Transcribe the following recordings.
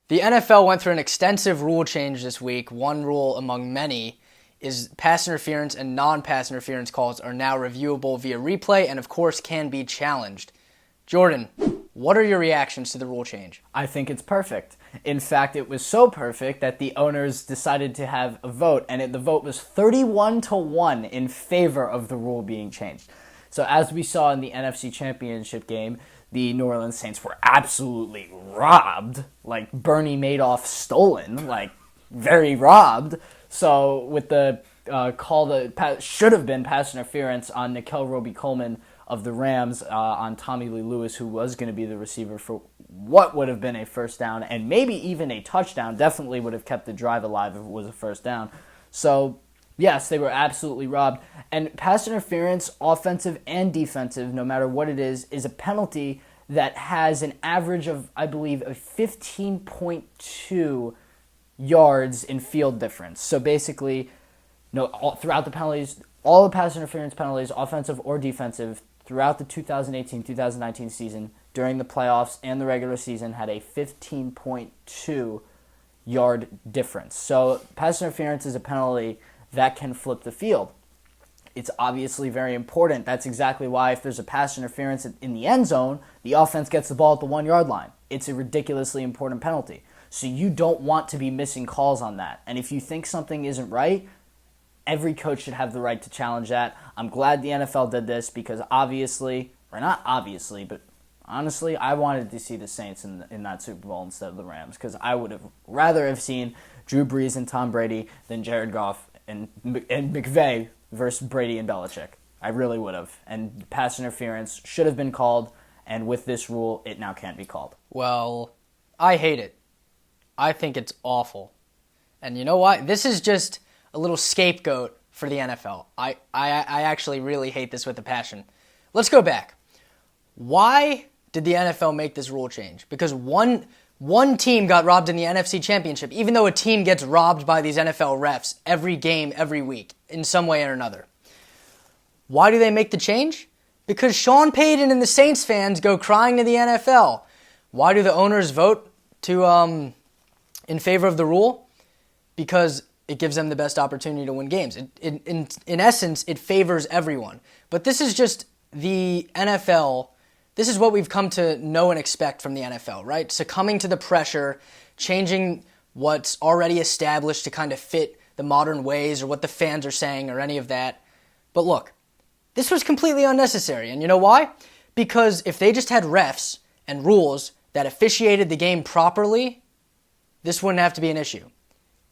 The NFL went through an extensive rule change this week. One rule among many is pass interference and non-pass interference calls are now reviewable via replay and, of course, can be challenged. Jordan, what are your reactions to the rule change? I think it's perfect. In fact, it was so perfect that the owners decided to have a vote, and the vote was 31-1 in favor of the rule being changed. So as we saw in the NFC Championship game, the New Orleans Saints were absolutely robbed, like Bernie Madoff stolen, like very robbed. So with the call that should have been pass interference on Nickel Roby-Coleman of the Rams on Tommy Lee Lewis, who was going to be the receiver for what would have been a first down and maybe even a touchdown, definitely would have kept the drive alive if it was a first down. So yes, they were absolutely robbed. And pass interference, offensive and defensive, no matter what it is a penalty that has an average of, I believe, a 15.2 yards in field difference. So basically, throughout the penalties, all the pass interference penalties, offensive or defensive, throughout the 2018-2019 season, during the playoffs and the regular season, had a 15.2 yard difference. So pass interference is a penalty that can flip the field. It's obviously very important. That's exactly why if there's a pass interference in the end zone, the offense gets the ball at the 1 yard line. It's a ridiculously important penalty. So you don't want to be missing calls on that. And if you think something isn't right, every coach should have the right to challenge that. I'm glad the NFL did this because honestly, I wanted to see the Saints in that Super Bowl instead of the Rams because I would have rather have seen Drew Brees and Tom Brady than Jared Goff and McVay versus Brady and Belichick. I really would have. And pass interference should have been called, and with this rule, it now can't be called. Well, I hate it. I think it's awful. And you know what? This is just a little scapegoat for the NFL. I actually really hate this with a passion. Let's go back. Why did the NFL make this rule change? Because one team got robbed in the NFC Championship, even though a team gets robbed by these NFL refs every game, every week, in some way or another. Why do they make the change? Because Sean Payton and the Saints fans go crying to the NFL. Why do the owners vote in favor of the rule? Because it gives them the best opportunity to win games. In essence, it favors everyone. But this is just the NFL. This is what we've come to know and expect from the NFL, right? Succumbing to the pressure, changing what's already established to kind of fit the modern ways or what the fans are saying or any of that. But look, this was completely unnecessary. And you know why? Because if they just had refs and rules that officiated the game properly, this wouldn't have to be an issue.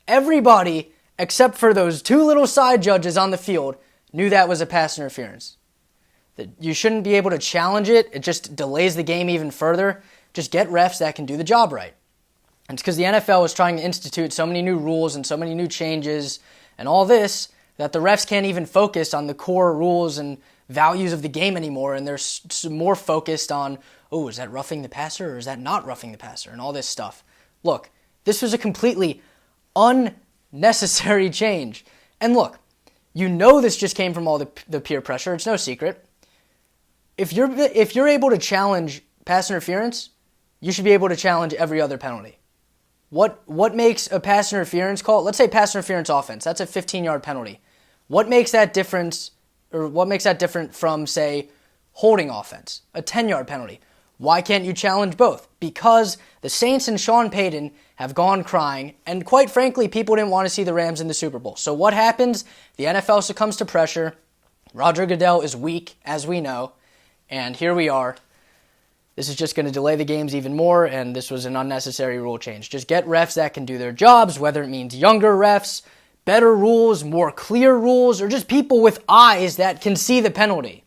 Everybody, except for those two little side judges on the field, knew that was a pass interference. That you shouldn't be able to challenge it. It just delays the game even further. Just get refs that can do the job right. And it's because the NFL was trying to institute so many new rules and so many new changes and all this that the refs can't even focus on the core rules and values of the game anymore, and they're more focused on, is that roughing the passer or is that not roughing the passer and all this stuff. Look, this was a completely unnecessary change. And look, you know this just came from all the peer pressure. It's no secret. If you're able to challenge pass interference, you should be able to challenge every other penalty. What makes a pass interference call? Let's say pass interference offense. That's a 15-yard penalty. What makes that difference, or what makes that different from, say, holding offense, a 10-yard penalty? Why can't you challenge both? Because the Saints and Sean Payton have gone crying, and quite frankly, people didn't want to see the Rams in the Super Bowl. So what happens? The NFL succumbs to pressure. Roger Goodell is weak, as we know, and here we are. This is just going to delay the games even more, and this was an unnecessary rule change. Just get refs that can do their jobs, whether it means younger refs, better rules, more clear rules, or just people with eyes that can see the penalty.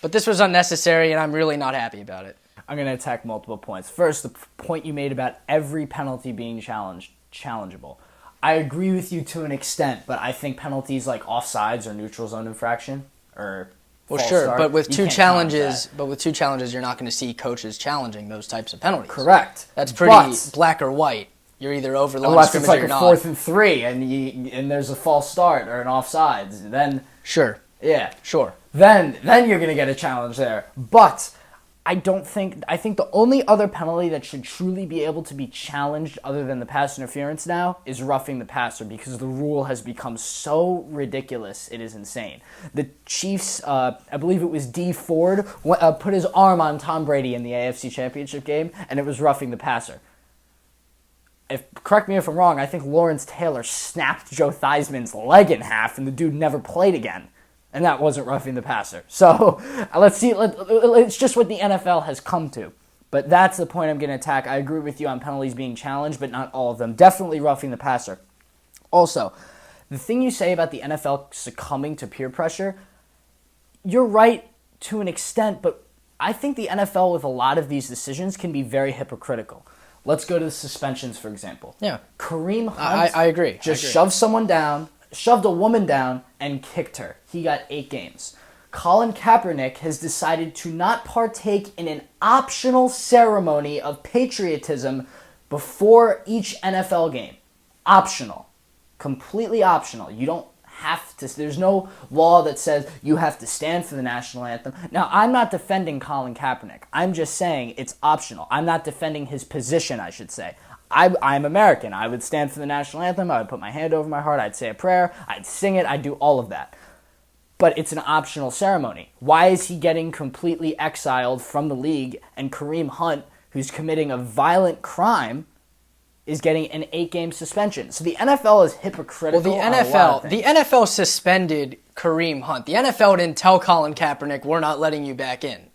But this was unnecessary, and I'm really not happy about it. I'm going to attack multiple points. First, the point you made about every penalty being challengeable. I agree with you to an extent, but I think penalties like offsides or neutral zone infraction or well, sure, start, but with two challenges, you're not going to see coaches challenging those types of penalties. Correct. That's pretty black or white. You're either over the line of scrimmage or you're not. Unless it's like a 4th and 3, and there's a false start or an offsides, then sure, yeah, sure. Then you're going to get a challenge there. But I think the only other penalty that should truly be able to be challenged other than the pass interference now is roughing the passer, because the rule has become so ridiculous, it is insane. The Chiefs, I believe it was D Ford, put his arm on Tom Brady in the AFC Championship game, and it was roughing the passer. Correct me if I'm wrong, I think Lawrence Taylor snapped Joe Theismann's leg in half, and the dude never played again. And that wasn't roughing the passer. So let's see. It's just what the NFL has come to. But that's the point I'm going to attack. I agree with you on penalties being challenged, but not all of them. Definitely roughing the passer. Also, the thing you say about the NFL succumbing to peer pressure, you're right to an extent, but I think the NFL with a lot of these decisions can be very hypocritical. Let's go to the suspensions, for example. Yeah. Kareem Hunt I agree. Shoved a woman down and kicked her. He got 8 games. Colin Kaepernick has decided to not partake in an optional ceremony of patriotism before each NFL game. Optional. Completely optional. You don't have to. There's no law that says you have to stand for the national anthem. Now, I'm not defending Colin Kaepernick. I'm just saying it's optional. I'm not defending his position, I should say. I'm American. I would stand for the national anthem. I would put my hand over my heart. I'd say a prayer. I'd sing it. I'd do all of that. But it's an optional ceremony. Why is he getting completely exiled from the league, and Kareem Hunt, who's committing a violent crime, is getting an 8-game suspension? So the NFL is hypocritical. Well, the NFL suspended Kareem Hunt. The NFL didn't tell Colin Kaepernick, we're not letting you back in.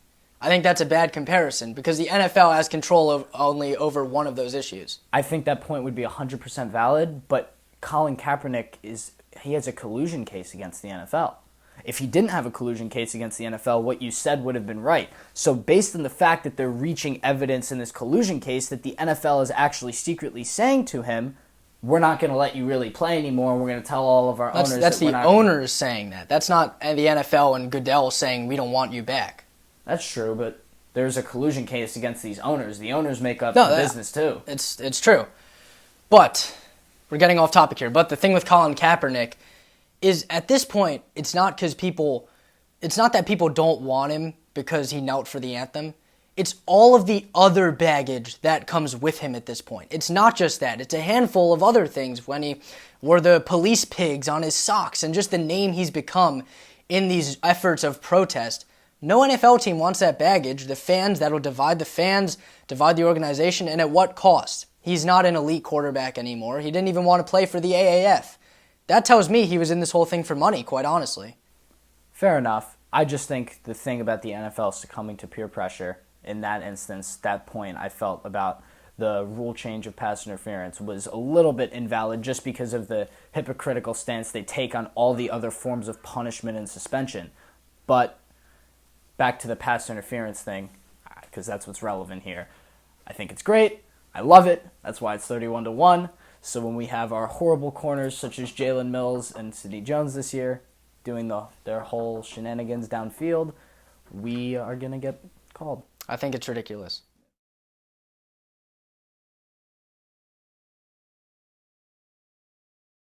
I think that's a bad comparison, because the NFL has control only over one of those issues. I think that point would be 100% valid, but Colin Kaepernick he has a collusion case against the NFL. If he didn't have a collusion case against the NFL, what you said would have been right. So based on the fact that they're reaching evidence in this collusion case that the NFL is actually secretly saying to him, we're not going to let you really play anymore, we're going to tell all of our owners that's the owners saying that. That's not the NFL and Goodell saying we don't want you back. That's true, but there's a collusion case against these owners. The owners make up the business too. It's true. But we're getting off topic here. But the thing with Colin Kaepernick is, at this point, it's not that people don't want him because he knelt for the anthem. It's all of the other baggage that comes with him at this point. It's not just that. It's a handful of other things, when he wore the police pigs on his socks, and just the name he's become in these efforts of protest. No NFL team wants that baggage. The fans, that'll divide the fans, divide the organization, and at what cost? He's not an elite quarterback anymore. He didn't even want to play for the AAF. That tells me he was in this whole thing for money, quite honestly. Fair enough. I just think the thing about the NFL succumbing to peer pressure, in that instance, that point I felt about the rule change of pass interference was a little bit invalid, just because of the hypocritical stance they take on all the other forms of punishment and suspension. But back to the pass interference thing, because that's what's relevant here. I think it's great. I love it. That's why it's 31-1. So when we have our horrible corners such as Jalen Mills and Sidney Jones this year doing their whole shenanigans downfield, we are going to get called. I think it's ridiculous.